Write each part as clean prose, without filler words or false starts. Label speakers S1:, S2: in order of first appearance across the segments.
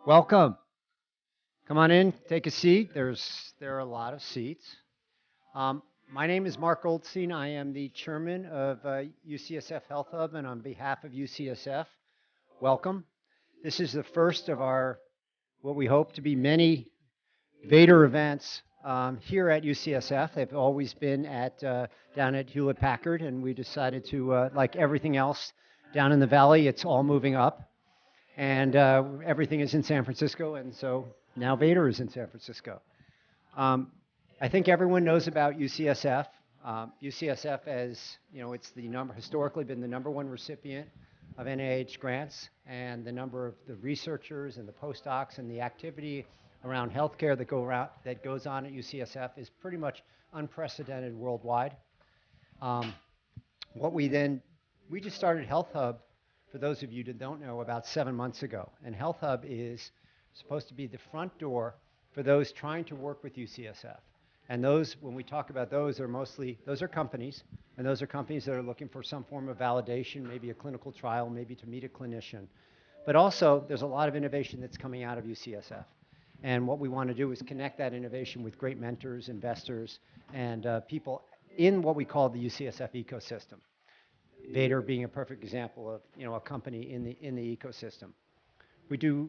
S1: Welcome. Come on in, take a seat. There are a lot of seats. My name is Mark Olsen. I am the chairman of UCSF Health Hub, and on behalf of UCSF, welcome. This is the first of our what we hope to be many Vator events here at UCSF. They've always been at down at Hewlett Packard, and we decided to, like everything else down in the valley, it's all moving up. And everything is in San Francisco, and so now Vator is in San Francisco. Um, I think everyone knows about UCSF. UCSF, as you know, it's historically been the number one recipient of NIH grants, and the number of the researchers and the postdocs and the activity around healthcare that goes on at UCSF is pretty much unprecedented worldwide. Um, what we just started Health Hub, for those of you that don't know, about 7 months ago. And Health Hub is supposed to be the front door for those trying to work with UCSF. And those, when we talk about those, those are companies, and those are companies that are looking for some form of validation, maybe a clinical trial, maybe to meet a clinician. But also, there's a lot of innovation that's coming out of UCSF. And what we want to do is connect that innovation with great mentors, investors, and people in what we call the UCSF ecosystem. Vator being a perfect example of a company in the ecosystem. We do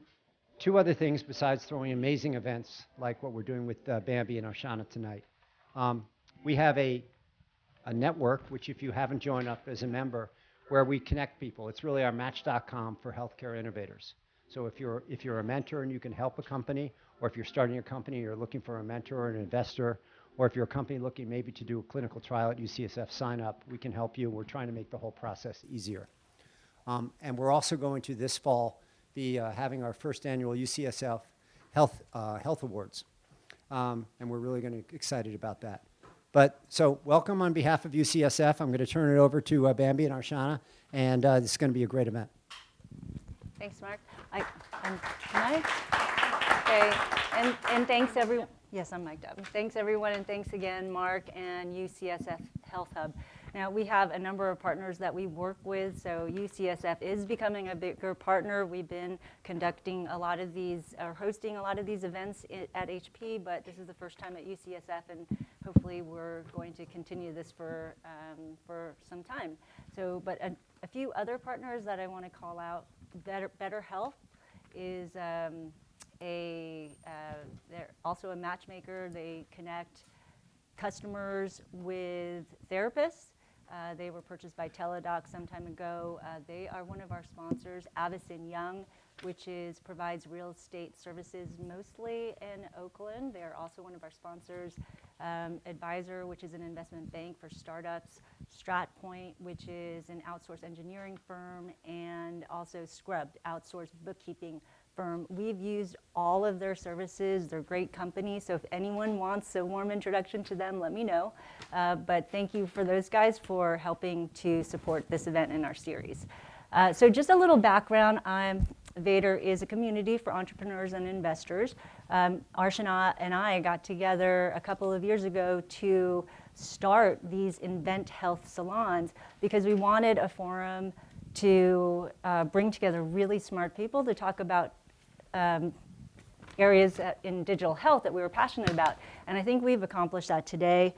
S1: two other things besides throwing amazing events like what we're doing with Bambi and Arshana tonight. We have a network, which if you haven't joined up as a member, where we connect people. It's really our match.com for healthcare innovators. So if you're a mentor and you can help a company, or if you're starting a company, you're looking for a mentor or an investor, or if you're a company looking maybe to do a clinical trial at UCSF, sign up. We can help you. We're trying to make the whole process easier. And we're also going to this fall be having our first annual UCSF Health Awards. And we're really excited about that. But so welcome on behalf of UCSF. I'm going to turn it over to Bambi and Arshana, and this is going to be a great event.
S2: Thanks, Mark. Can I? Okay, and thanks everyone. Yes, I'm mic'd up. Thanks everyone, and thanks again, Mark and UCSF Health Hub. Now, we have a number of partners that we work with, so UCSF is becoming a bigger partner. We've been conducting a lot of these, or hosting a lot of these events at HP, but this is the first time at UCSF, and hopefully we're going to continue this for some time. So, but a few other partners that I want to call out. Better Health is they're also a matchmaker. They connect customers with therapists. They were purchased by Teladoc some time ago. They are one of our sponsors. Avison Young, which provides real estate services mostly in Oakland. They're also one of our sponsors. Advisor, which is an investment bank for startups. StratPoint, which is an outsourced engineering firm, and also Scrubbed, outsourced bookkeeping firm. We've used all of their services. They're great companies, so if anyone wants a warm introduction to them, let me know. But thank you for those guys for helping to support this event in our series. So just a little background. Vator is a community for entrepreneurs and investors. Arshana and I got together a couple of years ago to start these Invent Health salons because we wanted a forum to bring together really smart people to talk about areas in digital health that we were passionate about. And I think we've accomplished that today.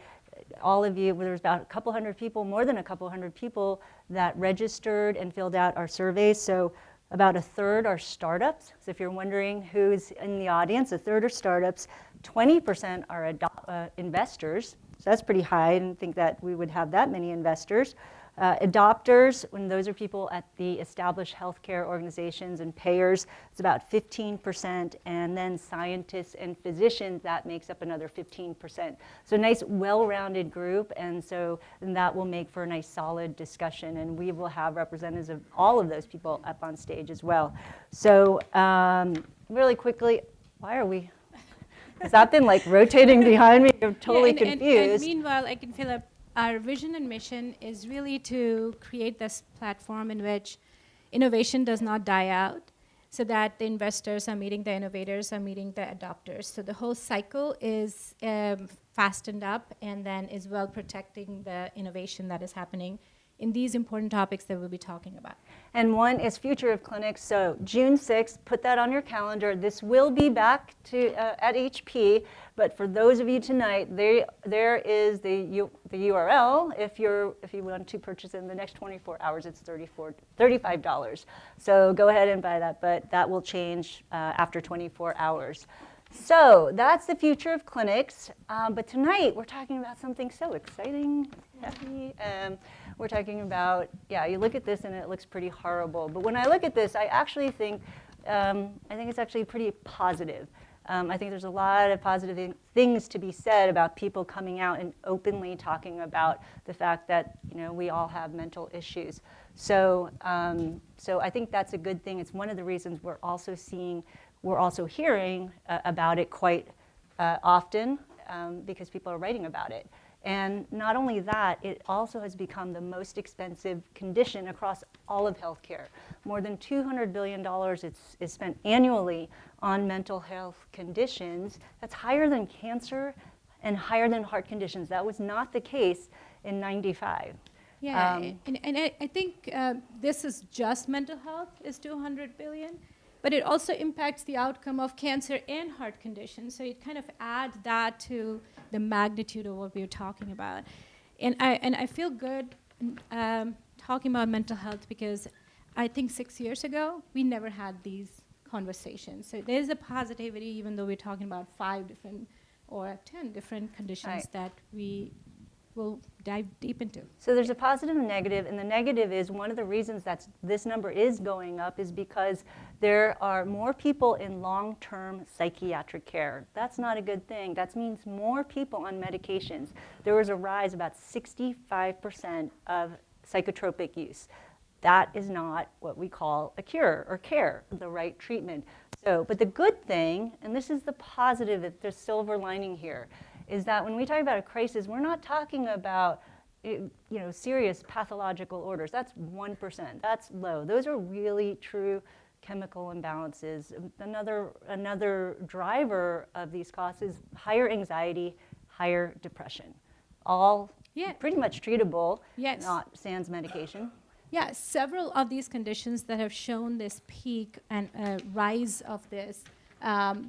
S2: All of you, there's about a couple hundred people, more than a couple hundred people that registered and filled out our surveys. So about a third are startups. So if you're wondering who's in the audience, a third are startups. 20% are investors. So that's pretty high. I didn't think that we would have that many investors. Adopters, when those are people at the established healthcare organizations and payers, it's about 15%, and then scientists and physicians, that makes up another 15%. So a nice, well-rounded group, and that will make for a nice, solid discussion, and we will have representatives of all of those people up on stage as well. So really quickly, why are we? Has that been like rotating behind me? I'm totally confused.
S3: And meanwhile, I can fill up. Our vision and mission is really to create this platform in which innovation does not die out, so that the investors are meeting the innovators, are meeting the adopters. So the whole cycle is fastened up and then is well protecting the innovation that is happening in these important topics that we'll be talking about.
S2: And one is Future of Clinics. So June 6th, put that on your calendar. This will be back to at HP, but for those of you tonight, there is the URL. If you want to purchase in the next 24 hours, it's $35. So go ahead and buy that, but that will change after 24 hours. So that's the future of clinics. But tonight we're talking about something so exciting, happy. We're talking about, you look at this and it looks pretty horrible. But when I look at this, I actually think, it's actually pretty positive. I think there's a lot of positive things to be said about people coming out and openly talking about the fact that we all have mental issues. So I think that's a good thing. It's one of the reasons we're also hearing about it quite often because people are writing about it. And not only that, it also has become the most expensive condition across all of healthcare. More than $200 billion is spent annually on mental health conditions. That's higher than cancer and higher than heart conditions. That was not the case in '95.
S3: Yeah, and I think this is just mental health is $200 billion. But it also impacts the outcome of cancer and heart conditions. So it kind of adds that to the magnitude of what we're talking about. And I feel good talking about mental health because I think 6 years ago, we never had these conversations. So there's a positivity, even though we're talking about 5 different or 10 different conditions that we will dive deep into.
S2: So there's a positive and negative, and the negative is one of the reasons that this number is going up is because there are more people in long-term psychiatric care. That's not a good thing. That means more people on medications. There was a rise about 65% of psychotropic use. That is not what we call a cure or care, the right treatment. So, but the good thing, and this is the positive, the silver lining here, is that when we talk about a crisis, we're not talking about serious pathological orders. That's 1%. That's low. Those are really true chemical imbalances. Another driver of these costs is higher anxiety, higher depression. All pretty much treatable, not sans medication.
S3: Yeah, several of these conditions that have shown this peak and rise of this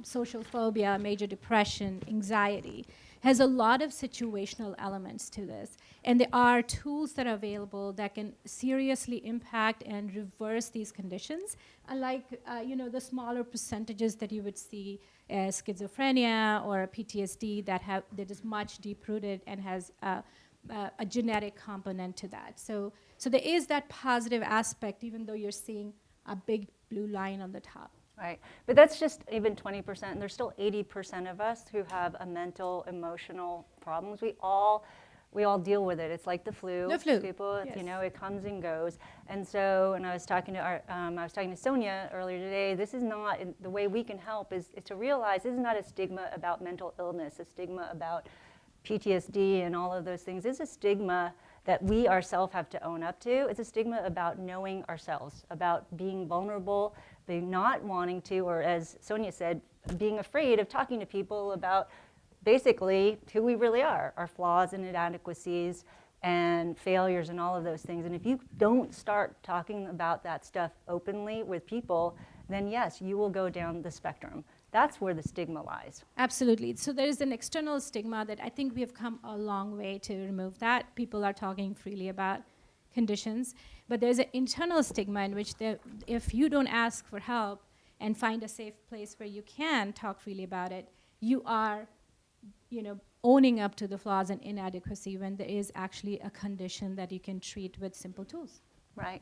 S3: social phobia, major depression, anxiety, has a lot of situational elements to this. And there are tools that are available that can seriously impact and reverse these conditions, unlike the smaller percentages that you would see as schizophrenia or PTSD that is much deep-rooted and has a genetic component to that. So there is that positive aspect, even though you're seeing a big blue line on the top.
S2: Right, but that's just even 20%, and there's still 80% of us who have a mental, emotional problems. We all deal with it. It's like the flu.
S3: The flu.
S2: People, it comes and goes. And so, and I was talking to Sonia earlier today. This is not the way we can help is to realize this is not a stigma about mental illness, a stigma about PTSD and all of those things. It's a stigma that we ourselves have to own up to. It's a stigma about knowing ourselves, about being vulnerable, being not wanting to, or as Sonia said, being afraid of talking to people about basically who we really are, our flaws and inadequacies and failures and all of those things. And if you don't start talking about that stuff openly with people, then yes, you will go down the spectrum. That's where the stigma lies.
S3: Absolutely. So there is an external stigma that I think we have come a long way to remove that. People are talking freely about conditions. But there's an internal stigma in which if you don't ask for help and find a safe place where you can talk freely about it, you are owning up to the flaws and inadequacy when there is actually a condition that you can treat with simple tools.
S2: Right.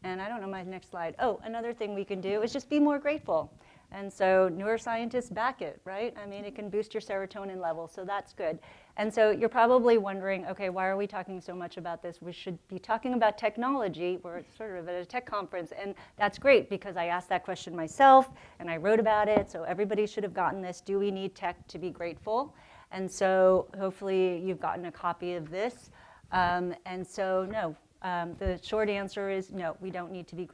S2: And I don't know my next slide. Oh, another thing we can do is just be more grateful. And so neuroscientists back it, right? I mean, it can boost your serotonin levels, so that's good. And so you're probably wondering, okay, why are we talking so much about this? We should be talking about technology. We're sort of at a tech conference, and that's great because I asked that question myself, and I wrote about it, so everybody should have gotten this. Do we need tech to be grateful? And so hopefully you've gotten a copy of this. And so, no. The short answer is no, we don't need to be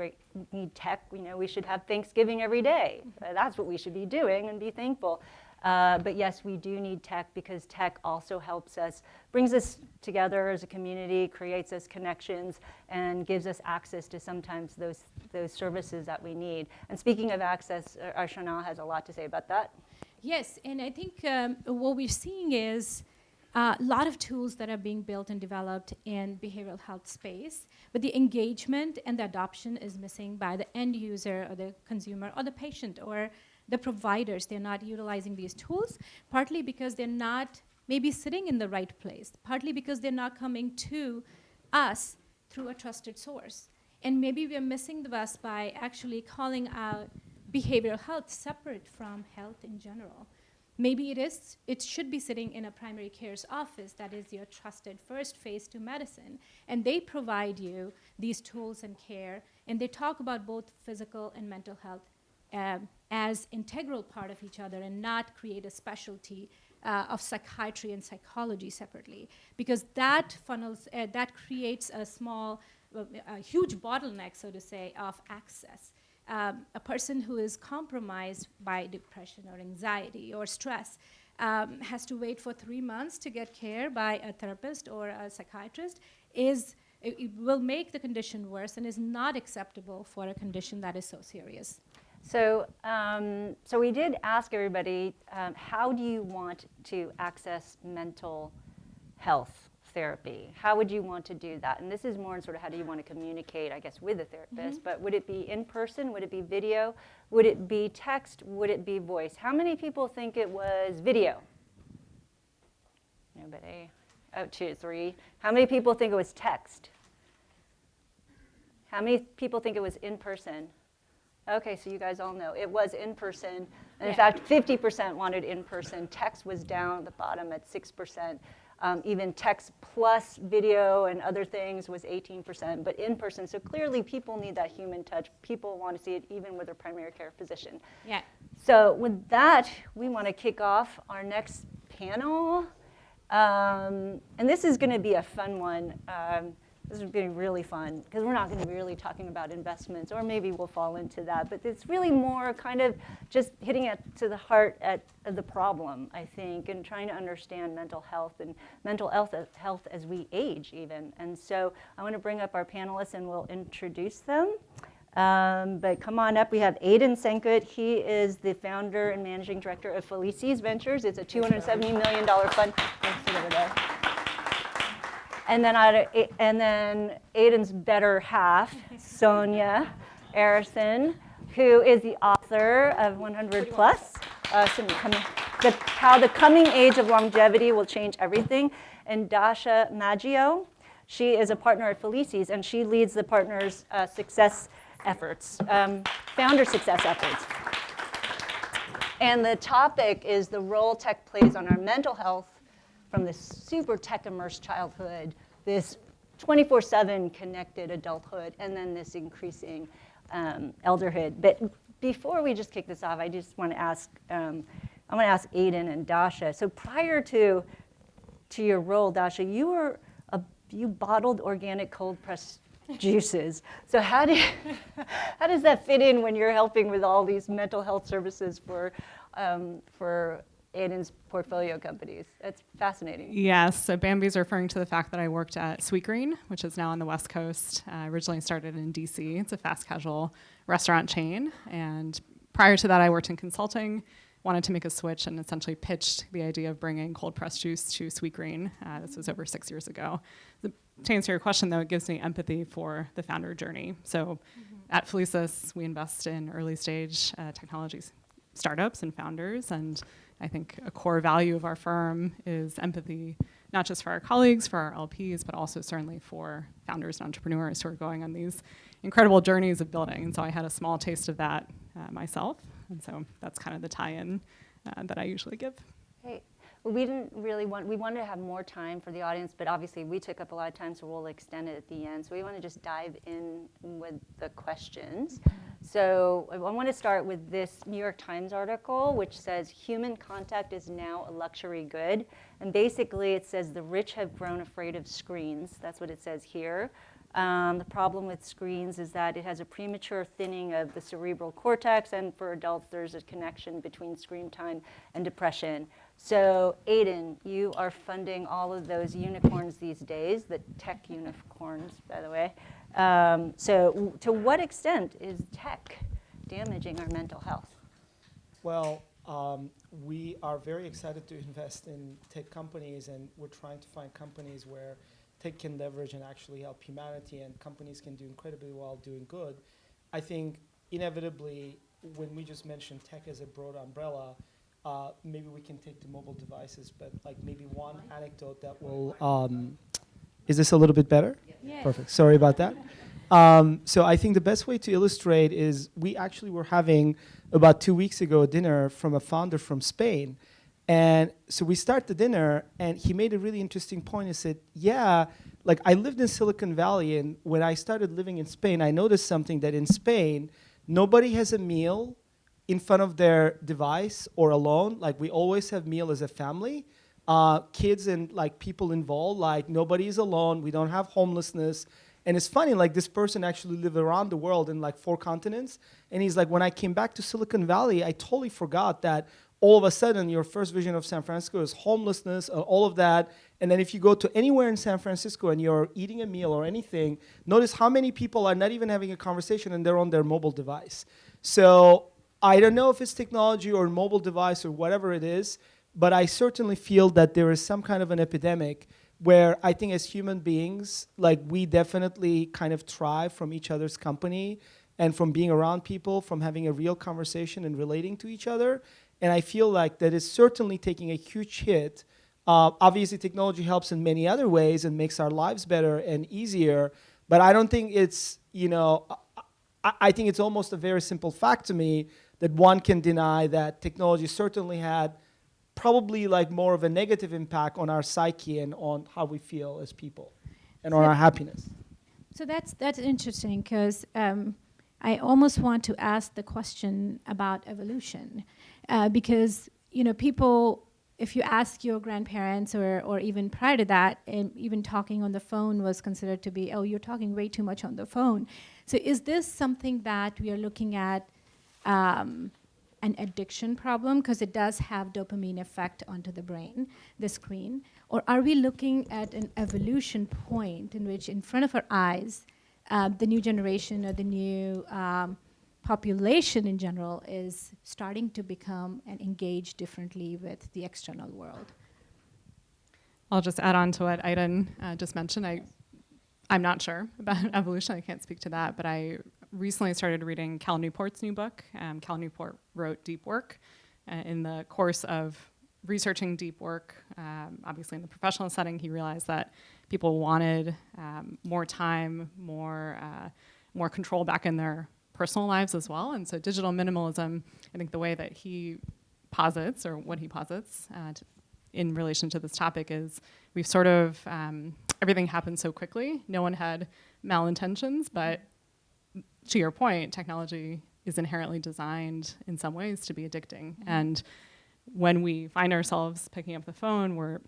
S2: need tech. We should have Thanksgiving every day. That's what we should be doing and be thankful. But yes, we do need tech because tech also helps us, brings us together as a community, creates us connections, and gives us access to sometimes those services that we need. And speaking of access, Arshana has a lot to say about that.
S3: Yes, and I think what we're seeing is a lot of tools that are being built and developed in behavioral health space, but the engagement and the adoption is missing by the end user or the consumer or the patient or the providers. They're not utilizing these tools, partly because they're not maybe sitting in the right place, partly because they're not coming to us through a trusted source. And maybe we're missing the bus by actually calling out behavioral health separate from health in general. Maybe it should be sitting in a primary care's office that is your trusted first face to medicine. And they provide you these tools and care, and they talk about both physical and mental health as integral part of each other and not create a specialty of psychiatry and psychology separately. Because that funnels, that creates a huge bottleneck, so to say, of access. A person who is compromised by depression or anxiety or stress has to wait for 3 months to get care by a therapist or a psychiatrist. It will make the condition worse and is not acceptable for a condition that is so serious.
S2: So we did ask everybody, how do you want to access mental health therapy? How would you want to do that? And this is more in sort of how do you want to communicate, I guess, with a therapist. But would it be in person? Would it be video? Would it be text? Would it be voice? How many people think it was video? Nobody? Oh, 2, 3. How many people think it was text? How many people think it was in person? Okay, so you guys all know. It was in person. And in fact, 50% wanted in person. Text was down at the bottom at 6%. Even text plus video and other things was 18%, but in person. So clearly people need that human touch. People want to see it even with their primary care physician.
S3: Yeah.
S2: So with that, we want to kick off our next panel. And this is going to be a fun one. This is going to be really fun because we're not going to be really talking about investments, or maybe we'll fall into that. But it's really more kind of just hitting it to the heart of the problem, I think, and trying to understand mental health and mental health as we age even. And so I want to bring up our panelists and we'll introduce them. But come on up. We have Aydin Senkut. He is the founder and managing director of Felicis Ventures. It's a $270 million fund. Let's sit over there. And then Aydin's better half, Sonia Arrison, who is the author of 100 Plus, How the Coming Age of Longevity Will Change Everything, and Dasha Maggio. She is a partner at Felicis, and she leads the partners' success efforts, founder success efforts. And the topic is the role tech plays on our mental health from this super tech-immersed childhood, this 24/7 connected adulthood, and then this increasing elderhood. But before we just kick this off, I just want to ask, I want to ask Aydin and Dasha. So prior to your role, Dasha, you bottled organic cold pressed juices. So how does that fit in when you're helping with all these mental health services for Aydin's portfolio companies? That's fascinating.
S4: Yes, so Bambi's referring to the fact that I worked at Sweetgreen, which is now on the West Coast. Originally started in DC. It's a fast casual restaurant chain. And prior to that, I worked in consulting, wanted to make a switch and essentially pitched the idea of bringing cold pressed juice to Sweetgreen. This was over 6 years ago. To answer your question, though, it gives me empathy for the founder journey. So at Felicis, we invest in early stage technology startups and founders, and I think a core value of our firm is empathy, not just for our colleagues, for our LPs, but also certainly for founders and entrepreneurs who are going on these incredible journeys of building. And so I had a small taste of that myself, and so that's kind of the tie-in that I usually give.
S2: Great. Well, we wanted to have more time for the audience, but obviously we took up a lot of time, so we'll extend it at the end. So we want to just dive in with the questions. So I want to start with this New York Times article, which says human contact is now a luxury good. And basically it says the rich have grown afraid of screens. That's what it says here. The problem with screens is that it has a premature thinning of the cerebral cortex, and for adults, there's a connection between screen time and depression. So, Aydin, you are funding all of those unicorns these days, the tech unicorns, by the way. So, to what extent is tech damaging our mental health?
S5: Well, we are very excited to invest in tech companies, and we're trying to find companies where tech can leverage and actually help humanity, and companies can do incredibly well doing good. I think inevitably, when we just mentioned tech as a broad umbrella, maybe we can take to mobile devices, but like maybe one anecdote that will, is this a little bit better?
S3: Yes.
S5: Perfect, sorry about that. So I think the best way to illustrate is we actually were having about 2 weeks ago a dinner from a founder from Spain. And so we start the dinner, and he made a really interesting point. He said, yeah, like I lived in Silicon Valley, and when I started living in Spain, I noticed something that in Spain, nobody has a meal in front of their device or alone. Like we always have meal as a family. Kids and like people involved, like nobody is alone. We don't have homelessness. And it's funny, like this person actually lived around the world in like 4 continents. And he's like, when I came back to Silicon Valley, I totally forgot that all of a sudden your first vision of San Francisco is homelessness, all of that. And then if you go to anywhere in San Francisco and you're eating a meal or anything, notice how many people are not even having a conversation and they're on their mobile device. So I don't know if it's technology or mobile device or whatever it is, but I certainly feel that there is some kind of an epidemic where I think as human beings, like we definitely kind of thrive from each other's company and from being around people, from having a real conversation and relating to each other. And I feel like that is certainly taking a huge hit. Obviously, technology helps in many other ways and makes our lives better and easier. But I don't think it's, I think it's almost a very simple fact to me that one can deny that technology certainly had probably like more of a negative impact on our psyche and on how we feel as people and on our happiness.
S3: So that's interesting because I almost want to ask the question about evolution because people, if you ask your grandparents or even prior to that, and even talking on the phone was considered to be, oh, you're talking way too much on the phone. So is this something that we are looking at an addiction problem because it does have dopamine effect onto the brain, the screen? Or are we looking at an evolution point in which in front of our eyes, the new generation or the new population in general is starting to become and engage differently with the external world?
S4: I'll just add on to what Aydin just mentioned. I'm not sure about evolution. I can't speak to that, but I recently started reading Cal Newport's new book. Cal Newport wrote Deep Work. In the course of researching deep work, obviously in the professional setting, he realized that people wanted more time, more control back in their personal lives as well. And so digital minimalism, I think the way that he posits, or what he posits in relation to this topic is we've sort of, everything happened so quickly. No one had malintentions, but to your point, technology is inherently designed in some ways to be addicting. Mm-hmm. And when we find ourselves picking up the phone, we're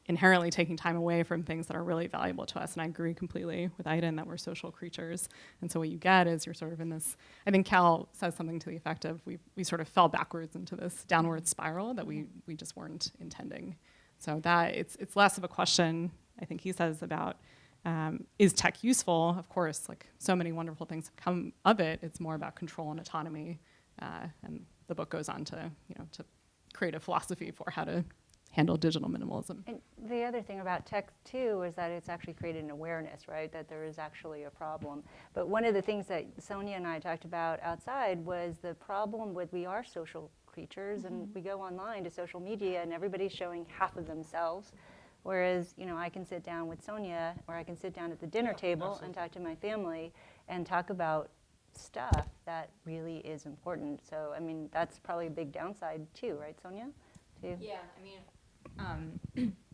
S4: inherently taking time away from things that are really valuable to us. And I agree completely with Aydin that we're social creatures. And so what you get is you're sort of in this, I think Cal says something to the effect of we sort of fell backwards into this downward spiral that we just weren't intending. So that it's less of a question, I think he says, about is tech useful? Of course, like so many wonderful things have come of it. It's more about control and autonomy. And the book goes on to create a philosophy for how to handle digital minimalism.
S2: And the other thing about tech too is that it's actually created an awareness, right, that there is actually a problem. But one of the things that Sonia and I talked about outside was the problem with we are social creatures, mm-hmm. and we go online to social media and everybody's showing half of themselves. Whereas, I can sit down with Sonia, or I can sit down at the dinner table absolutely. And talk to my family and talk about stuff that really is important. So, that's probably a big downside too, right, Sonia?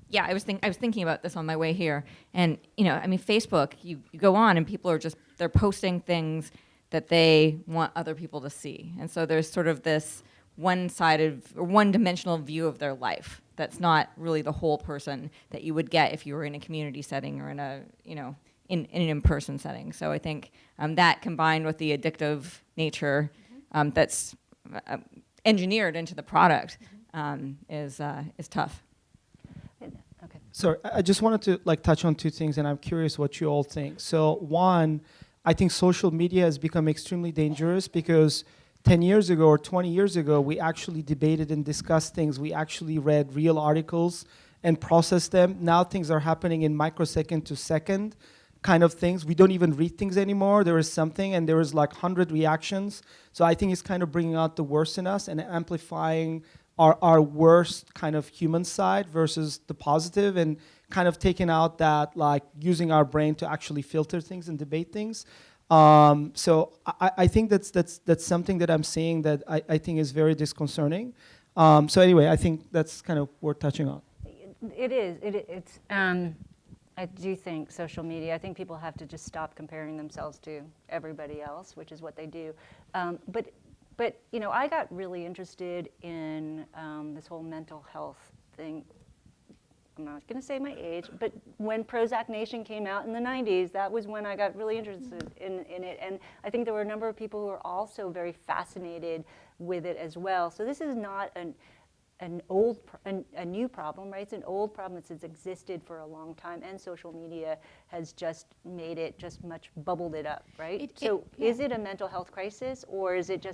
S6: Yeah, I was thinking about this on my way here, and Facebook, you go on and people are they're posting things that they want other people to see, and so there's sort of this one-sided or one-dimensional view of their life that's not really the whole person that you would get if you were in a community setting or in in an in-person setting. So I think that combined with the addictive nature that's engineered into the product is tough.
S2: Okay.
S5: So I just wanted to touch on two things, and I'm curious what you all think. So one, I think social media has become extremely dangerous because 10 years ago or 20 years ago, we actually debated and discussed things. We actually read real articles and processed them. Now things are happening in microsecond to second kind of things. We don't even read things anymore. There is something, and there is 100 reactions. So I think it's kind of bringing out the worst in us and amplifying our worst kind of human side versus the positive, and kind of taking out that using our brain to actually filter things and debate things. So I think that's something that I'm seeing that I think is very disconcerting. So anyway, I think that's kind of worth touching on.
S2: It is. It's. I do think social media. I think people have to just stop comparing themselves to everybody else, which is what they do. But I got really interested in this whole mental health thing. I'm not going to say my age, but when Prozac Nation came out in the 90s, that was when I got really interested in it. And I think there were a number of people who were also very fascinated with it as well. So this is not a new problem, right? It's an old problem that's existed for a long time, and social media has just made it bubbled it up, right? Is it a mental health crisis, or is it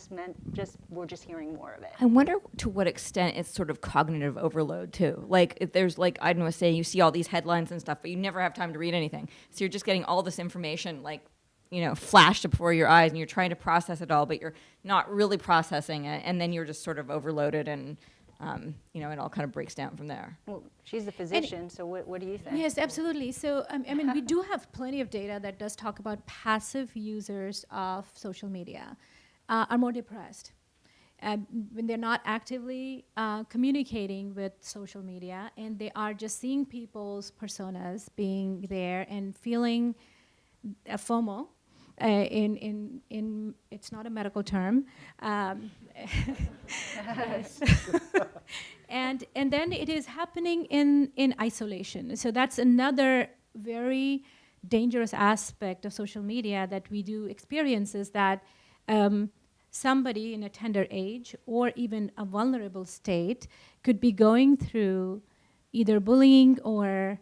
S2: we're just hearing more of it?
S6: I wonder to what extent it's sort of cognitive overload too. If there's Aydin was saying, you see all these headlines and stuff, but you never have time to read anything. So you're just getting all this information flashed before your eyes, and you're trying to process it all, but you're not really processing it, and then you're just sort of overloaded, and it all kind of breaks down from there.
S2: Well, she's the physician, so what do you think?
S3: Yes, absolutely. So, we do have plenty of data that does talk about passive users of social media are more depressed. When they're not actively communicating with social media, and they are just seeing people's personas being there and feeling a FOMO. It's not a medical term. And then it is happening in isolation. So that's another very dangerous aspect of social media that we do experience, is that somebody in a tender age or even a vulnerable state could be going through either bullying or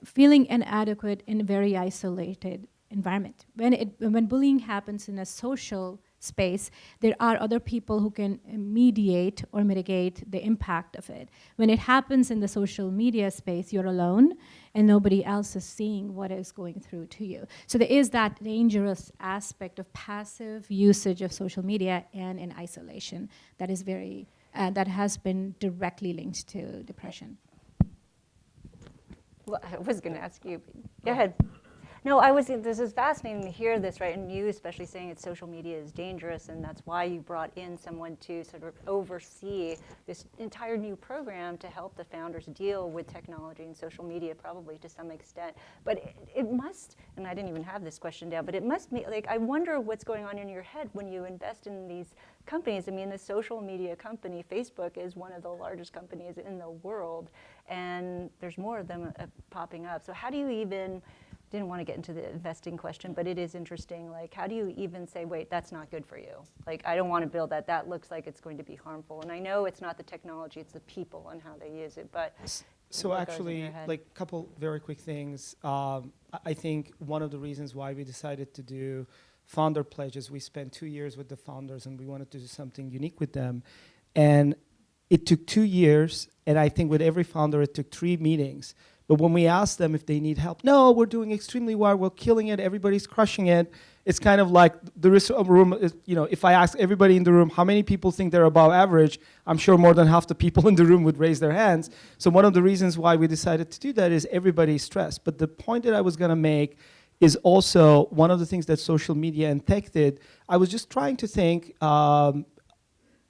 S3: feeling inadequate in a very isolated environment. When bullying happens in a social space, there are other people who can mediate or mitigate the impact of it. When it happens in the social media space, you're alone and nobody else is seeing what is going through to you. So there is that dangerous aspect of passive usage of social media and in isolation that is that has been directly linked to depression.
S2: Well, I was going to ask you. Go ahead. No, this is fascinating to hear this, right? And you especially saying that social media is dangerous, and that's why you brought in someone to sort of oversee this entire new program to help the founders deal with technology and social media, probably to some extent. But it must, and I didn't even have this question down, but it must be, I wonder what's going on in your head when you invest in these companies. The social media company, Facebook, is one of the largest companies in the world, and there's more of them popping up. So how do you even... Didn't want to get into the investing question, but it is interesting. How do you even say, wait, that's not good for you? I don't want to build that. That looks like it's going to be harmful. And I know it's not the technology, it's the people and how they use it. But
S5: so actually, a couple very quick things. I think one of the reasons why we decided to do founder pledges, we spent 2 years with the founders, and we wanted to do something unique with them. And it took 2 years, and I think with every founder, it took 3 meetings. But when we ask them if they need help, no, we're doing extremely well, we're killing it, everybody's crushing it. It's kind of like there is a room, if I ask everybody in the room how many people think they're above average, I'm sure more than half the people in the room would raise their hands. So one of the reasons why we decided to do that is everybody's stressed. But the point that I was going to make is also one of the things that social media and tech did. I was just trying to think,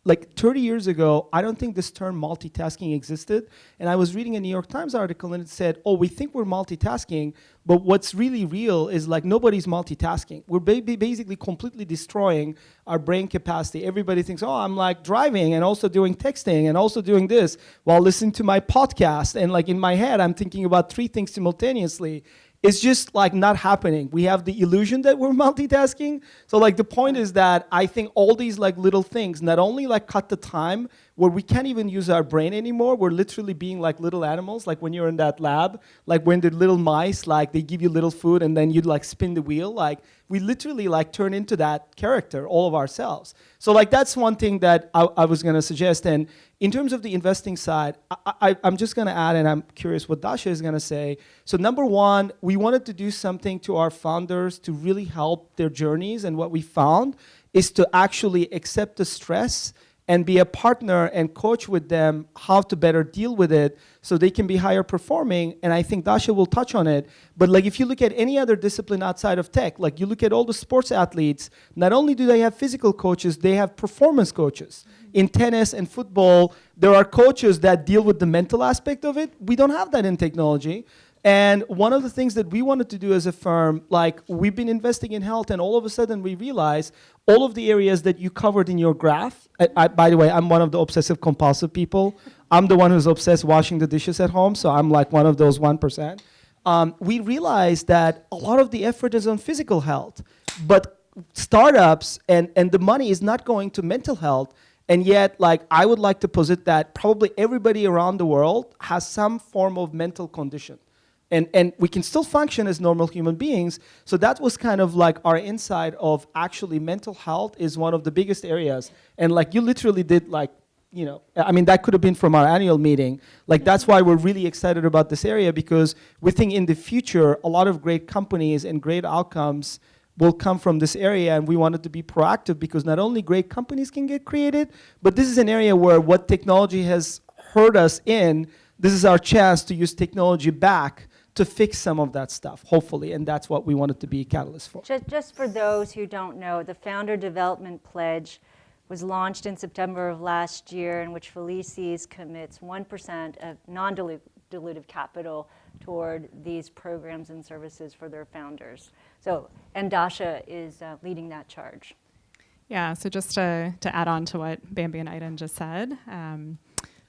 S5: like 30 years ago, I don't think this term multitasking existed. And I was reading a New York Times article and it said, oh, we think we're multitasking, but what's really real is like nobody's multitasking. We're basically completely destroying our brain capacity. Everybody thinks, oh, I'm like driving and also doing texting and also doing this while listening to my podcast. And like in my head, I'm thinking about 3 things simultaneously. It's just like not happening. We have the illusion that we're multitasking. So like the point is that I think all these like little things not only like cut the time where we can't even use our brain anymore. We're literally being like little animals. Like when you're in that lab, like when the little mice, like they give you little food and then you'd like spin the wheel. Like we literally like turn into that character, all of ourselves. So like that's one thing that I was gonna suggest. And in terms of the investing side, I'm just gonna add, and I'm curious what Dasha is gonna say. So number one, we wanted to do something to our founders to really help their journeys. And what we found is to actually accept the stress and be a partner and coach with them how to better deal with it so they can be higher performing. And I think Dasha will touch on it. But like if you look at any other discipline outside of tech, like you look at all the sports athletes, not only do they have physical coaches, they have performance coaches. In tennis and football, there are coaches that deal with the mental aspect of it. We don't have that in technology. And one of the things that we wanted to do as a firm, like we've been investing in health and all of a sudden we realized all of the areas that you covered in your graph. By the way, I'm one of the obsessive compulsive people. I'm the one who's obsessed washing the dishes at home, so I'm like one of those 1%. We realized that a lot of the effort is on physical health, but startups and the money is not going to mental health. And yet, like, I would like to posit that probably everybody around the world has some form of mental condition. And we can still function as normal human beings. So that was kind of like our insight of actually mental health is one of the biggest areas. And like you literally did like, you know, I mean, that could have been from our annual meeting. Like that's why we're really excited about this area, because we think in the future, a lot of great companies and great outcomes will come from this area, and we wanted to be proactive because not only great companies can get created, but this is an area where what technology has hurt us in, this is our chance to use technology back to fix some of that stuff, hopefully, and that's what we wanted to be a catalyst for.
S2: Just for those who don't know, the Founder Development Pledge was launched in September of last year, in which Felicis commits 1% of non-dilutive capital toward these programs and services for their founders. So, and Dasha is leading that charge.
S4: Yeah, so just to add on to what Bambi and Aydin just said,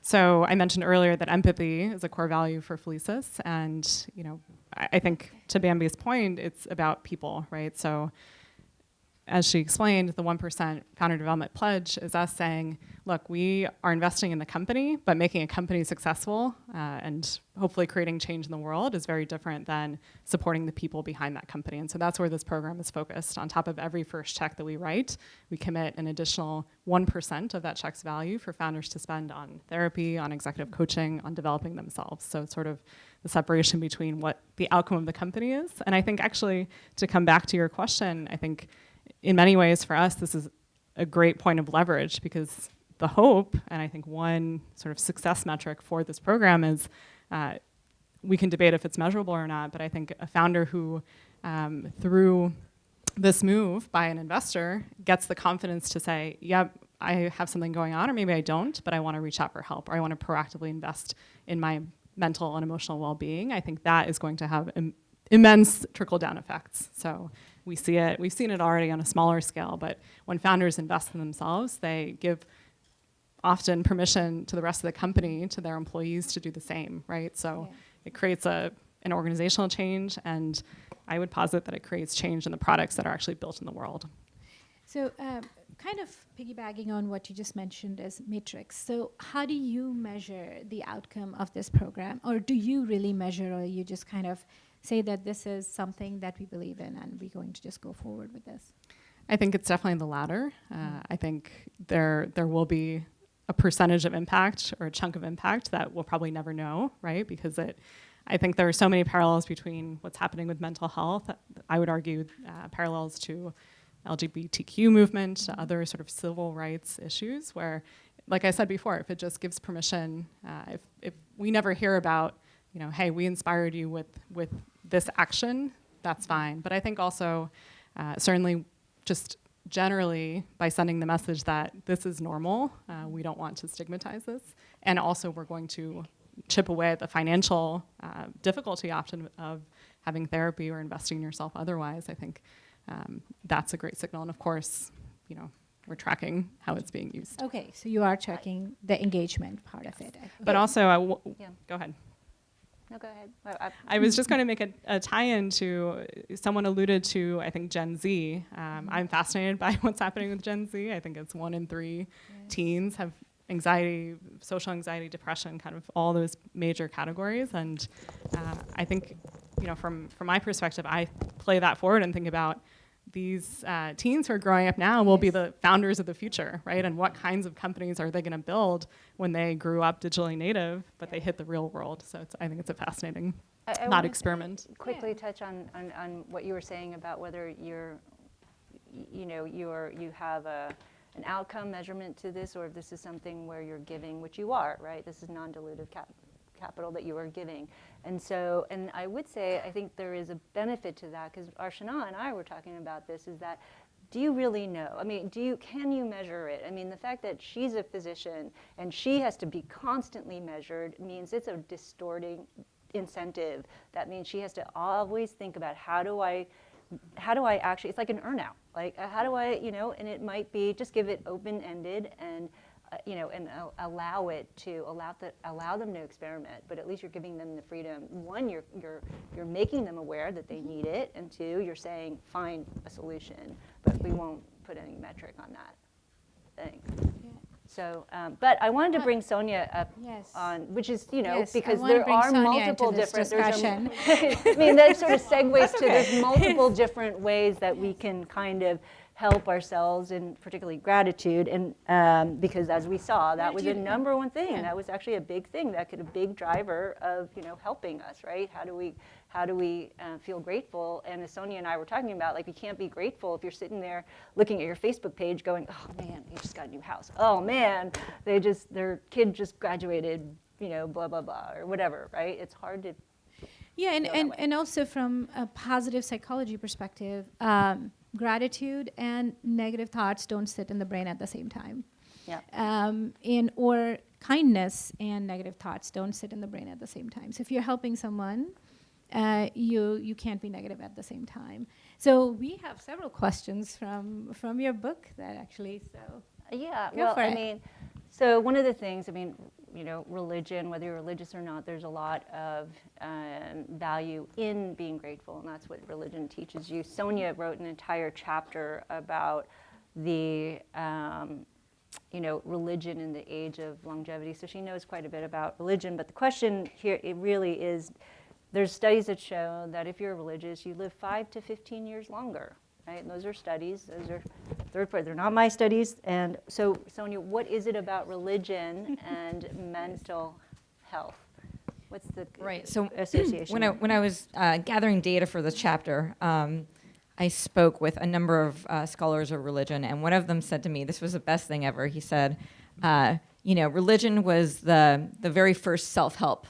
S4: so I mentioned earlier that empathy is a core value for Felicis, and you know, I think to Bambi's point, it's about people, right? So as she explained, the 1% Founder Development Pledge is us saying, look, we are investing in the company, but making a company successful and hopefully creating change in the world is very different than supporting the people behind that company. And so that's where this program is focused. On top of every first check that we write, we commit an additional 1% of that check's value for founders to spend on therapy, on executive coaching, on developing themselves. So it's sort of the separation between what the outcome of the company is. And I think actually, to come back to your question, I think in many ways for us, this is a great point of leverage, because the hope, and I think one sort of success metric for this program is, we can debate if it's measurable or not, but I think a founder who, through this move by an investor, gets the confidence to say, yep, I have something going on, or maybe I don't, but I want to reach out for help, or I want to proactively invest in my mental and emotional well-being, I think that is going to have immense trickle-down effects. So we see it, we've seen it already on a smaller scale, but when founders invest in themselves, they give often permission to the rest of the company, to their employees, to do the same, right? So it creates an organizational change, and I would posit that it creates change in the products that are actually built in the world.
S3: So kind of piggybacking on what you just mentioned as metrics. So how do you measure the outcome of this program? Or do you really measure, or you just kind of say that this is something that we believe in and we're going to just go forward with this?
S4: I think it's definitely the latter. I think there will be a percentage of impact or a chunk of impact that we'll probably never know, right? Because I think there are so many parallels between what's happening with mental health. I would argue parallels to LGBTQ movement, to other sort of civil rights issues where, like I said before, if it just gives permission, if we never hear about, you know, hey, we inspired you with this action, that's fine. But I think also certainly just generally, by sending the message that this is normal, we don't want to stigmatize this, and also we're going to chip away at the financial difficulty often of having therapy or investing in yourself otherwise, I think that's a great signal. And of course, we're tracking how it's being used.
S3: Okay, so you are tracking the engagement part of it.
S4: But also,
S2: Yeah.
S4: go ahead.
S2: No, go ahead.
S4: I was just going to make a tie-in to, someone alluded to, I think, Gen Z. I'm fascinated by what's happening with Gen Z. I think it's 1 in 3 teens have anxiety, social anxiety, depression, kind of all those major categories. And I think, from my perspective, I play that forward and think about these teens who are growing up now will be the founders of the future, right? And what kinds of companies are they going to build when they grew up digitally native, but they hit the real world? So I think it's a fascinating thought experiment.
S2: Quickly touch on what you were saying about whether you have an outcome measurement to this, or if this is something where you're giving, which you are, right? This is non-dilutive capital that you are giving. And so, and I would say, I think there is a benefit to that, because Archana and I were talking about this, is that, do you really know? I mean, can you measure it? I mean, the fact that she's a physician and she has to be constantly measured means it's a distorting incentive. That means she has to always think about, how do I actually, it's like an earnout. Like, how do I, and it might be just give it open-ended and allow them to experiment, but at least you're giving them the freedom. One, you're making them aware that they need it, and two, you're saying find a solution, but we won't put any metric on that thing.
S3: Yeah.
S2: So, but I wanted to bring Sonia up
S3: Yes.
S2: on, which is,
S3: Yes,
S2: because
S3: I wanna
S2: there
S3: bring
S2: are
S3: Sonia
S2: multiple
S3: into this
S2: different.
S3: discussion.
S2: I mean, that sort of segues to there's multiple different ways that we can kind of help ourselves, in particularly gratitude, and because as we saw, that was the number one thing.
S3: Yeah.
S2: That was actually a big thing, a big driver of helping us, right? How do we feel grateful? And as Sonia and I were talking about, like, you can't be grateful if you're sitting there looking at your Facebook page, going, "Oh man, they just got a new house. Oh man, their kid just graduated, blah blah blah," or whatever, right? It's hard to.
S3: Yeah,
S2: feel that way.
S3: and also from a positive psychology perspective, gratitude and negative thoughts don't sit in the brain at the same time.
S2: Yeah.
S3: Or kindness and negative thoughts don't sit in the brain at the same time. So if you're helping someone, you can't be negative at the same time. So we have several questions from your book that actually, so.
S2: Yeah,
S3: Go
S2: well,
S3: for
S2: I
S3: it.
S2: mean, so one of the things, religion, whether you're religious or not, there's a lot of value in being grateful, and that's what religion teaches you. Sonia wrote an entire chapter about the, religion in the age of longevity, so she knows quite a bit about religion, but the question here, it really is, there's studies that show that if you're religious, you live 5 to 15 years longer. Right? And those are studies. Those are third party. They're not my studies. And so, Sonia, what is it about religion and mental health? What's the association?
S6: When I was gathering data for this chapter, I spoke with a number of scholars of religion, and one of them said to me, this was the best thing ever. He said, religion was the very first self-help.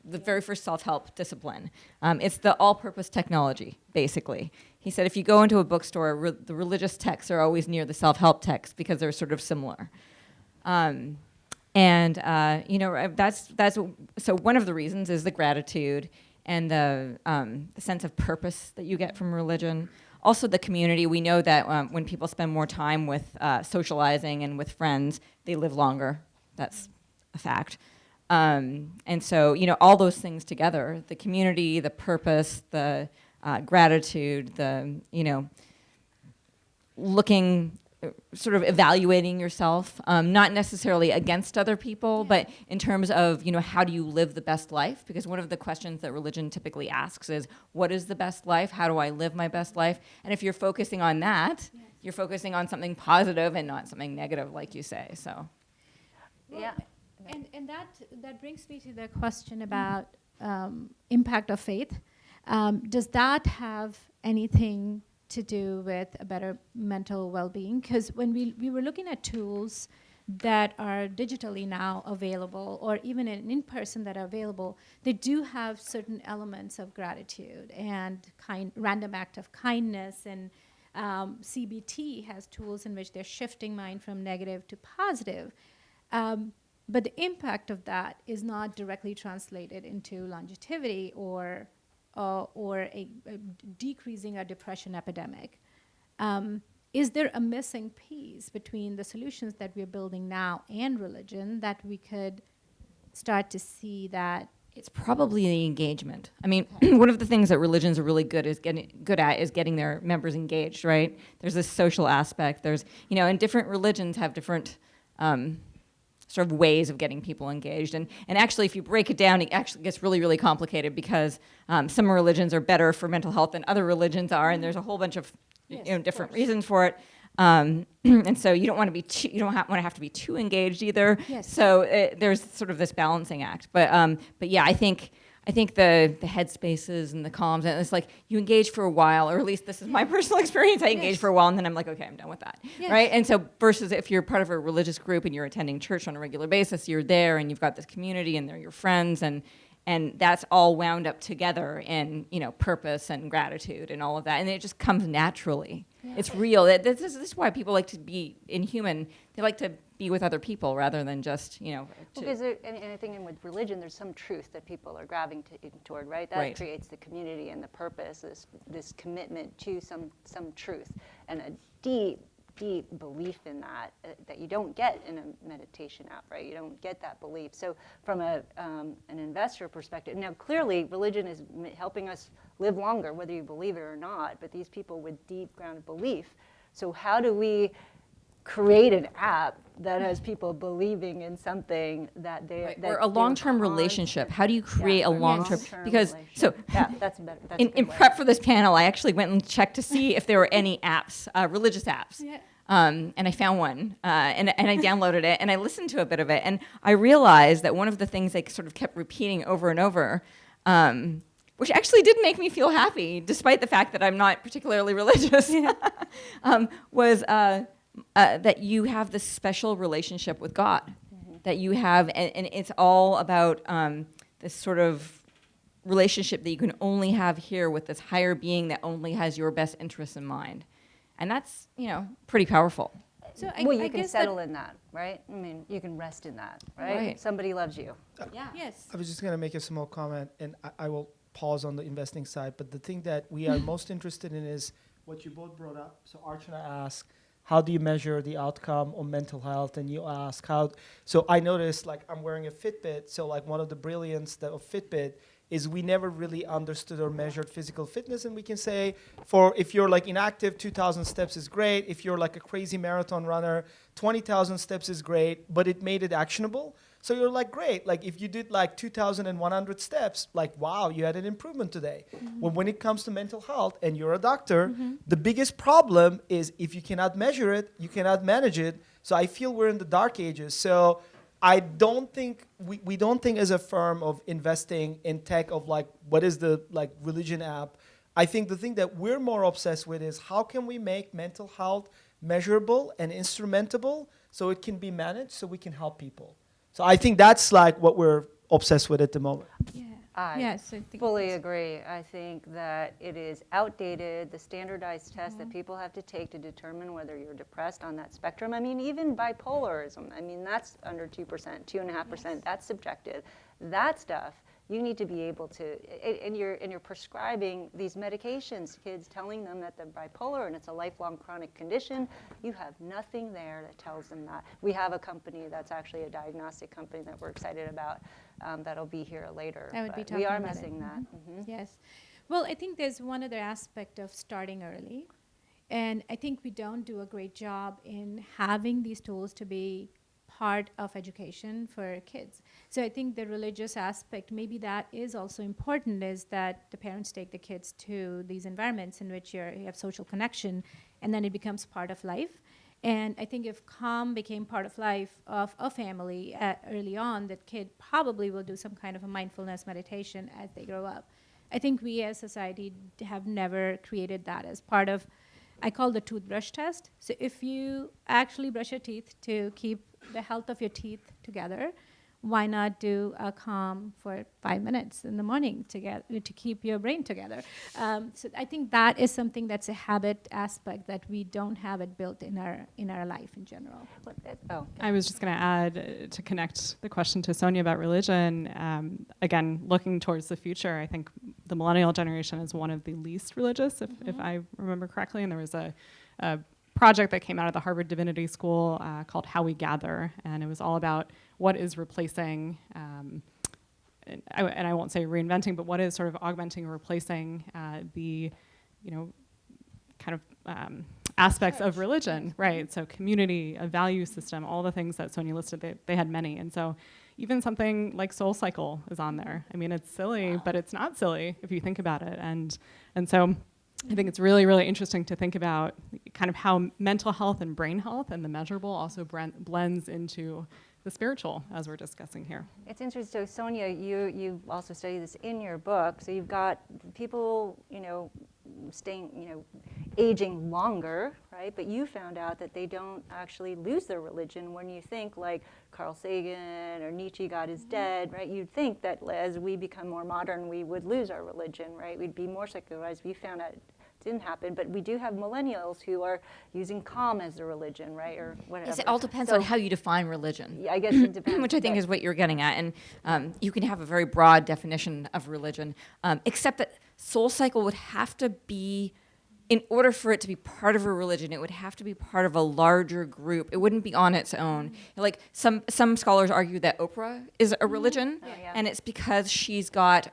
S6: The very first self-help discipline. It's the all-purpose technology, basically. He said if you go into a bookstore, the religious texts are always near the self-help texts because they're sort of similar. That's so one of the reasons is the gratitude and the sense of purpose that you get from religion. Also the community. We know that when people spend more time with socializing and with friends, they live longer. That's a fact. And so, all those things together, the community, the purpose, the gratitude, the, looking, sort of evaluating yourself, not necessarily against other people, but in terms of, how do you live the best life? Because one of the questions that religion typically asks is, what is the best life? How do I live my best life? And if you're focusing on that, you're focusing on something positive and not something negative, like you say, so.
S2: Yeah.
S3: And that brings me to the question about impact of faith. Does that have anything to do with a better mental well-being? Because when we were looking at tools that are digitally now available, or even in person that are available, they do have certain elements of gratitude and random act of kindness and CBT has tools in which they're shifting mind from negative to positive. But the impact of that is not directly translated into longevity or a decreasing a depression epidemic. Is there a missing piece between the solutions that we're building now and religion that we could start to see that?
S6: It's probably the engagement. I mean, one of the things that religions are really good at is getting their members engaged, right? There's this social aspect. There's, and different religions have different sort of ways of getting people engaged. And actually, if you break it down, it actually gets really, really complicated because some religions are better for mental health than other religions are, and there's a whole bunch of different reasons for it. And so you don't want to be want to have to be too engaged either.
S3: Yes.
S6: So there's sort of this balancing act. But yeah, I think the headspaces and the calms, and it's like you engage for a while, or at least this is my personal experience. I engage for a while, and then I'm like, okay, I'm done with that, right? And so versus if you're part of a religious group and you're attending church on a regular basis, you're there and you've got this community and they're your friends, and that's all wound up together in purpose and gratitude and all of that, and it just comes naturally. Yeah. It's real. This is why people like to be inhuman. They like to be with other people rather than just
S2: Because anything with religion, there's some truth that people are gravitating toward, right? That creates the community and the purpose. This commitment to some truth and a deep belief in that you don't get in a meditation app, right? You don't get that belief. So from an investor perspective, now clearly religion is helping us live longer, whether you believe it or not, but these people with deep grounded belief. So how do we create an app that has people believing in something that they
S6: or a long-term relationship? How do you create a long-term? Because
S2: that's better. That's
S6: in prep for this panel, I actually went and checked to see if there were any apps, religious apps. Yeah. And I found one, and I downloaded it, and I listened to a bit of it, and I realized that one of the things I sort of kept repeating over and over, which actually did make me feel happy, despite the fact that I'm not particularly religious, was that you have this special relationship with God, that you have, and it's all about this sort of relationship that you can only have here with this higher being that only has your best interests in mind. And that's, pretty powerful.
S2: So you can settle in that, right? I mean, you can rest in that, right? Somebody loves you.
S3: Yes.
S5: I was just going to make a small comment, and I will pause on the investing side. But the thing that we are most interested in is what you both brought up. So Archana asked, how do you measure the outcome on mental health? And you ask how. So I noticed, I'm wearing a Fitbit. So one of the brilliance of Fitbit is we never really understood or measured physical fitness. And we can say, if you're inactive, 2,000 steps is great. If you're a crazy marathon runner, 20,000 steps is great, but it made it actionable. So you're great. If you did 2,100 steps, wow, you had an improvement today. When it comes to mental health and you're a doctor, the biggest problem is if you cannot measure it, you cannot manage it. So I feel we're in the dark ages. So I don't think, we don't think as a firm of investing in tech of what is the religion app. I think the thing that we're more obsessed with is how can we make mental health measurable and instrumentable so it can be managed so we can help people. So I think that's what we're obsessed with at the moment.
S3: Yeah.
S2: I fully agree. I think that it is outdated, the standardized test that people have to take to determine whether you're depressed on that spectrum. I mean, even bipolarism, that's under 2%, 2.5%, that's subjective. That stuff, you need to be able to, and you're prescribing these medications, kids telling them that they're bipolar and it's a lifelong chronic condition. You have nothing there that tells them that. We have a company that's actually a diagnostic company that we're excited about that'll be here later. We are missing that.
S3: Yes. Well, I think there's one other aspect of starting early. And I think we don't do a great job in having these tools to be part of education for kids. So I think the religious aspect, maybe that is also important, is that the parents take the kids to these environments in which you have social connection, and then it becomes part of life. And I think if calm became part of life of a family early on, that kid probably will do some kind of a mindfulness meditation as they grow up. I think we as society have never created that as part of, I call the toothbrush test. So if you actually brush your teeth to keep the health of your teeth together, why not do a calm for 5 minutes in the morning to keep your brain together? So I think that is something that's a habit aspect that we don't have it built in our life in general.
S4: I was just going to add to connect the question to Sonia about religion. Again, looking towards the future, I think the millennial generation is one of the least religious, if I remember correctly. And there was a project that came out of the Harvard Divinity School called How We Gather, and it was all about what is replacing, and I won't say reinventing, but what is sort of augmenting or replacing the, kind of aspects of religion, right? So community, a value system, all the things that Sonia listed, they had many. And so even something like Soul Cycle is on there. I mean, it's silly, but it's not silly if you think about it. And so I think it's really, really interesting to think about kind of how mental health and brain health and the measurable also blends into the spiritual, as we're discussing here.
S2: It's interesting. So Sonia, you also study this in your book. So you've got people, staying, aging longer, right? But you found out that they don't actually lose their religion when you think like Carl Sagan or Nietzsche, God is dead, right? You'd think that as we become more modern, we would lose our religion, right? We'd be more secularized. We found out didn't happen, but we do have millennials who are using calm as their religion, right, or whatever.
S6: Yes, it all depends on how you define religion.
S2: Yeah, I guess it depends.
S6: Which I think is what you're getting at. And you can have a very broad definition of religion, except that Soul Cycle would have to be, in order for it to be part of a religion, it would have to be part of a larger group. It wouldn't be on its own. Like some scholars argue that Oprah is a religion, and it's because she's got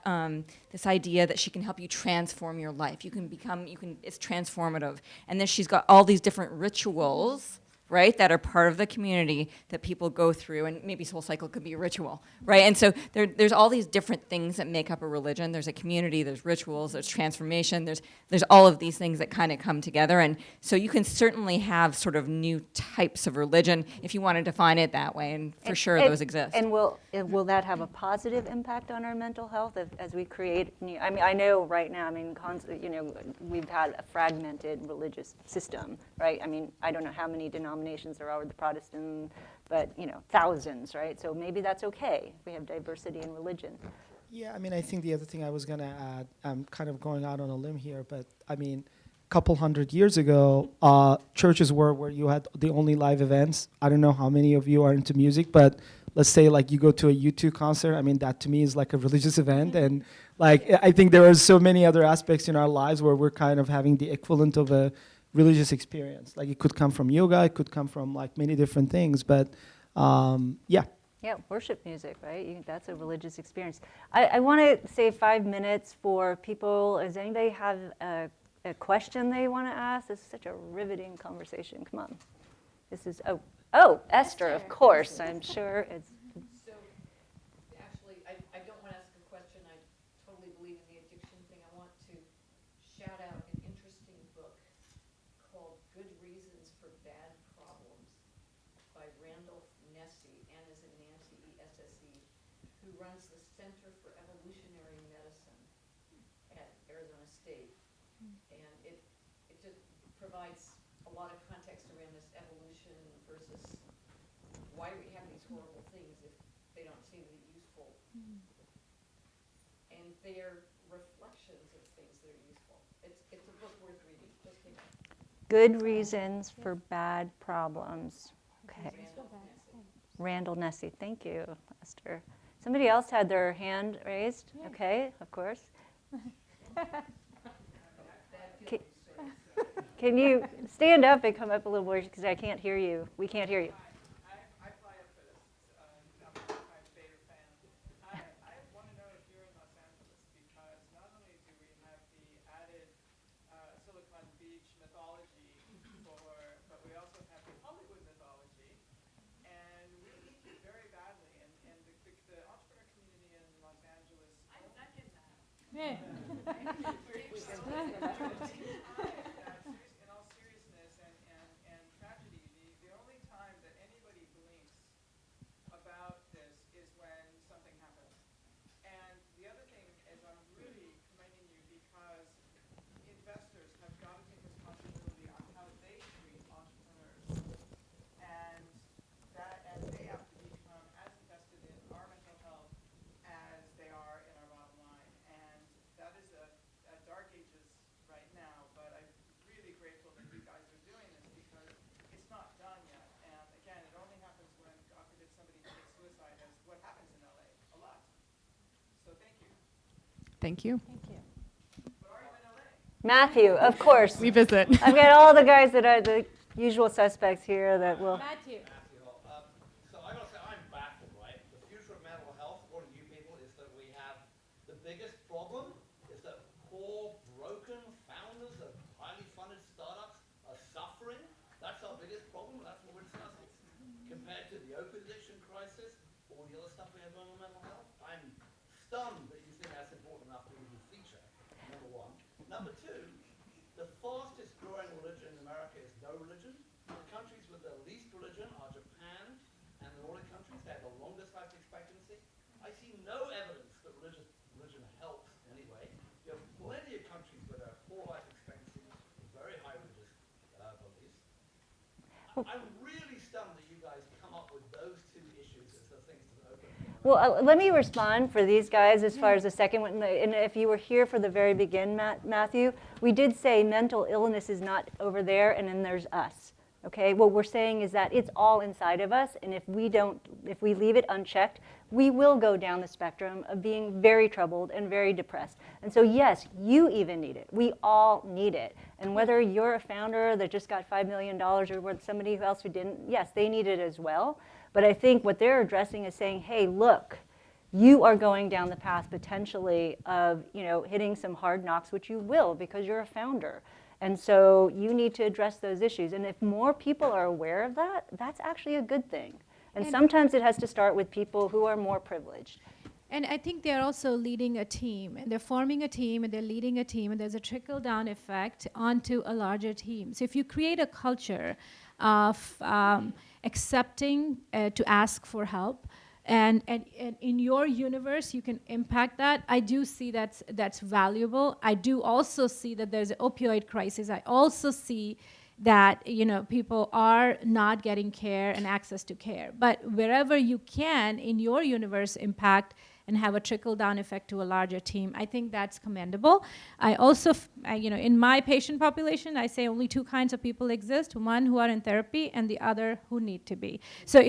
S6: this idea that she can help you transform your life. It's transformative. And then she's got all these different rituals, right, that are part of the community that people go through, and maybe Soul Cycle could be a ritual, right? And so there's all these different things that make up a religion. There's a community, there's rituals, there's transformation, there's all of these things that kind of come together. And so you can certainly have sort of new types of religion if you want to define it that way, and for sure those exist.
S2: And will that have a positive impact on our mental health as we create new? I mean, I know right now, we've had a fragmented religious system, right? I mean, I don't know how many denominations there are with the Protestant, but thousands, right? So maybe that's okay if we have diversity in religion.
S5: Yeah, I mean, I think the other thing I was going to add, I'm kind of going out on a limb here, but I mean, a couple hundred years ago, churches were where you had the only live events. I don't know how many of you are into music, but let's say like you go to a U2 concert. I mean, that to me is like a religious event. And like, I think there are so many other aspects in our lives where we're kind of having the equivalent of a religious experience. Like it could come from yoga, it could come from like many different things, but yeah.
S2: Yeah, worship music, right? That's a religious experience. I want to save 5 minutes for people. Does anybody have a question they want to ask? This is such a riveting conversation. Come on. This is, Esther, of course. I'm sure it's.
S7: So, actually, I don't want to ask a question. I totally believe in the addiction thing. I want to shout out an interesting book called Good Reasons for Bad Problems by Randolph Nesse, N as in Nancy, E-S-S-E, who runs the Center for Evolutionary Medicine at Arizona State. And it just provides a lot of context around this evolution versus why we have these horrible things if they don't seem to be useful. And they're reflections of things that are useful. It's a book worth reading. Just came out.
S2: Good Reasons for Bad Problems. Okay. Randall Nesse. Thank you, Esther. Somebody else had their hand raised. Okay, of course. Can you stand up and come up a little more because I can't hear you. We can't hear you.
S8: I fly up for this. I'm a Vator fan. I want to know if you're in Los Angeles because not only do we have the added Silicon Beach mythology but we also have the Hollywood mythology, and we need it very badly. And the entrepreneur community in Los Angeles. I second that. Yeah. In all seriousness and tragedy, the only time that anybody blinks about this is when something happens. And the other thing is I'm really commending you because investors have got to take responsibility on how they treat entrepreneurs. And they have to become as invested in our
S4: Thank you.
S2: Matthew, of course.
S4: We visit.
S2: I've got all the guys that are the usual suspects here that will.
S3: Matthew.
S9: So I gotta say, I'm baffled, right? The future of mental health, according to you people, is that we have the biggest problem is that poor, broken founders of highly funded startups are suffering. That's our biggest problem. That's what we're discussing. Compared to the opioid addiction crisis, all the other stuff we have going on mental health, I'm stunned that you think that's important enough to even feature. Number one. Number two, the fastest growing religion in America is no religion. The countries with the least religion are Japan and the Nordic countries. They have the longest life expectancy. I see no evidence that religion helps in any way. You have plenty of countries with a poor life expectancy, very high religious beliefs. I'm really stunned that you guys come up with those two issues as the things to open.
S2: Well, let me respond for these guys as far as the second one. And if you were here for the very begin, Matthew, we did say mental illness is not over there and then there's us. Okay, what we're saying is that it's all inside of us, and if we leave it unchecked, we will go down the spectrum of being very troubled and very depressed. And so yes, you even need it. We all need it. And whether you're a founder that just got $5 million or with somebody else who didn't, yes, they need it as well. But I think what they're addressing is saying, hey, look, you are going down the path potentially of hitting some hard knocks, which you will because you're a founder. And so you need to address those issues. And if more people are aware of that, that's actually a good thing. And sometimes it has to start with people who are more privileged.
S3: And I think they're also leading a team, and they're forming a team, and they're leading a team, and there's a trickle-down effect onto a larger team. So if you create a culture of accepting to ask for help, and in your universe, you can impact that. I do see that's valuable. I do also see that there's an opioid crisis. I also see that people are not getting care and access to care. But wherever you can in your universe impact and have a trickle-down effect to a larger team, I think that's commendable. I also, in my patient population, I say only two kinds of people exist: one who are in therapy and the other who need to be. So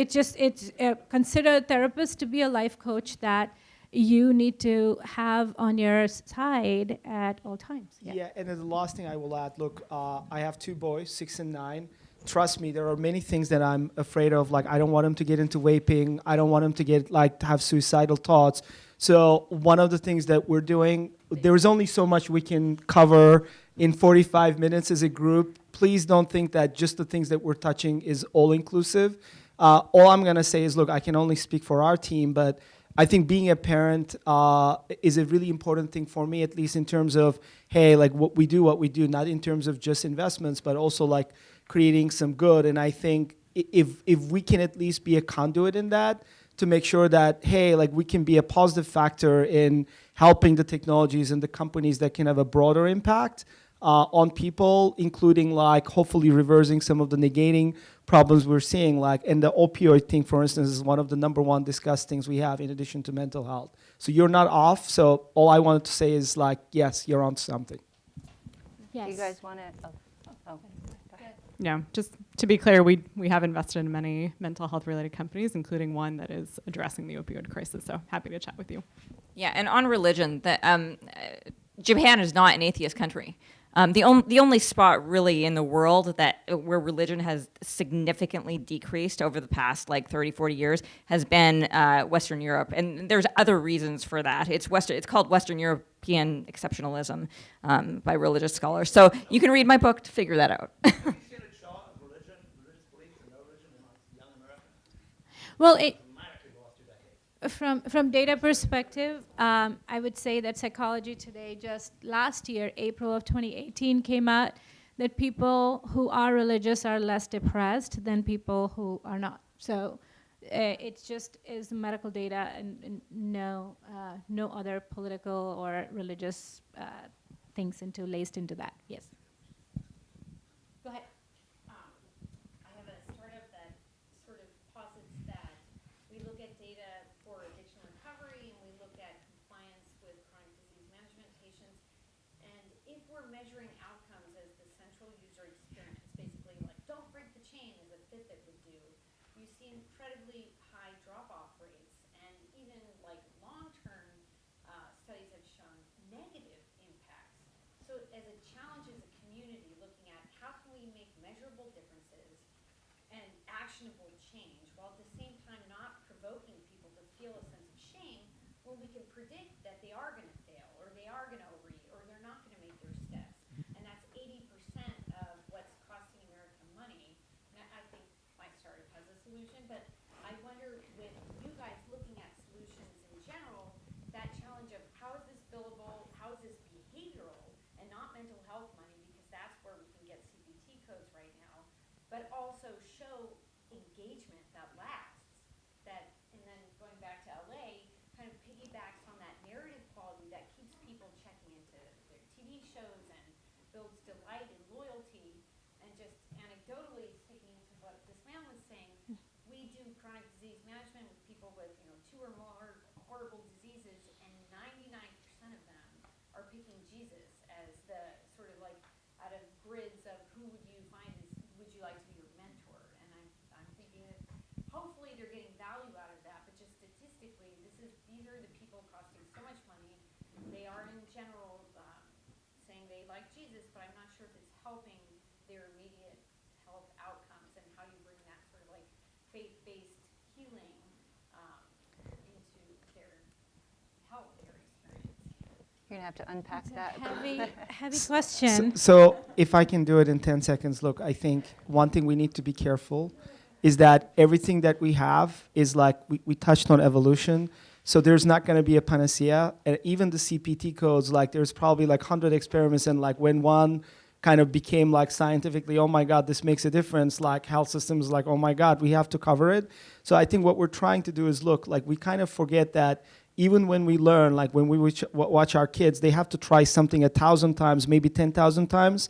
S3: consider a therapist to be a life coach that you need to have on your side at all times.
S5: Yeah, and then the last thing I will add, look, I have two boys, 6 and 9. Trust me, there are many things that I'm afraid of. Like, I don't want them to get into vaping. I don't want them to to have suicidal thoughts. So one of the things that we're doing, there is only so much we can cover in 45 minutes as a group. Please don't think that just the things that we're touching is all inclusive. All I'm gonna say is, look, I can only speak for our team, but I think being a parent is a really important thing for me, at least in terms of, hey, like what we do, not in terms of just investments, but also like creating some good. And I think if we can at least be a conduit in that, to make sure that, hey, like we can be a positive factor in helping the technologies and the companies that can have a broader impact on people, including like hopefully reversing some of the negating problems we're seeing, like, and the opioid thing, for instance, is one of the number one discussed things we have in addition to mental health. So you're not off. So all I wanted to say is like, yes, you're on something.
S3: Yes.
S2: Do you guys want to? Oh.
S4: Yeah, just to be clear, we have invested in many mental health related companies, including one that is addressing the opioid crisis. So happy to chat with you.
S6: Yeah, and on religion, Japan is not an atheist country. The only spot really in the world where religion has significantly decreased over the past 30, 40 years has been Western Europe. And there's other reasons for that. It's called Western European exceptionalism by religious scholars. So you can read my book to figure that out.
S9: Have you seen a chart of religious beliefs and no religion amongst young Americans?
S3: Well,
S9: Dramatically the last 2 decades.
S3: From data perspective, I would say that Psychology Today just last year, April of 2018, came out that people who are religious are less depressed than people who are not. So it just is medical data and no other political or religious things laced into that. Yes. Go ahead.
S10: I have a startup that sort of posits that we look at data for addiction recovery and we look at compliance with chronic disease management patients. And if we're measuring outcomes as the central user experience, basically like don't break the chain as a Fitbit would do, you see incredibly high drop-off rates. And even like long-term studies have shown we make measurable differences and actionable change, while at the same time not provoking people to feel a sense of shame when we can predict that they are going to fail, or they are going to overeat, or they're not going to make their steps. And that's 80% of what's costing America money. And I think my startup has a solution, but I wonder, with you guys looking at solutions in general, that challenge of how is this billable, how is this behavioral, and not mental health money, because that's where we can get CPT codes right now, but also show engagement that lasts. That, and then going back to LA, kind of piggybacks on that narrative quality that keeps people checking into their TV shows and builds delight and loyalty. And just anecdotally, sticking to what this man was saying, we do chronic disease management with people with 2 or more horrible diseases, and 99% of them are picking Jesus as the sort of like, out of grids of who would you find as, would you like to be your mentor? And I'm thinking that hopefully they're getting value out of that, but just statistically, these are the people costing so much money. They are in general saying they like Jesus, but I'm not sure if it's helping their immediate health outcomes, and how you bring that sort of like faith-based healing into their health, their experience.
S2: You're going to have to unpack that.
S3: Heavy question.
S5: So if I can do it in 10 seconds, look, I think one thing we need to be careful is that everything that we have is like, we touched on evolution, so there's not going to be a panacea. And even the CPT codes, like there's probably like 100 experiments, and like when one kind of became like scientifically, oh my God, this makes a difference, like health systems like, oh my God, we have to cover it. So I think what we're trying to do is, look, like we kind of forget that even when we learn, like when we watch our kids, they have to try something 1,000 times, maybe 10,000 times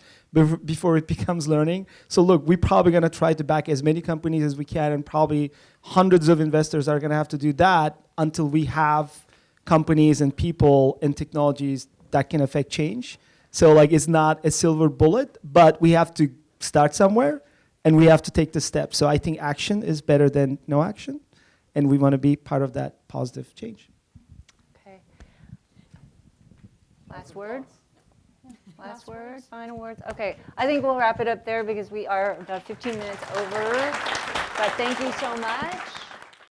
S5: before it becomes learning. So look, we're probably going to try to back as many companies as we can, and probably hundreds of investors are going to have to do that until we have companies and people and technologies that can affect change. So like, it's not a silver bullet, but we have to start somewhere, and we have to take the steps. So I think action is better than no action, and we want to be part of that positive change.
S2: Okay. Last word? Last word? Final words? Okay. I think we'll wrap it up there because we are about 15 minutes over. But thank you so much.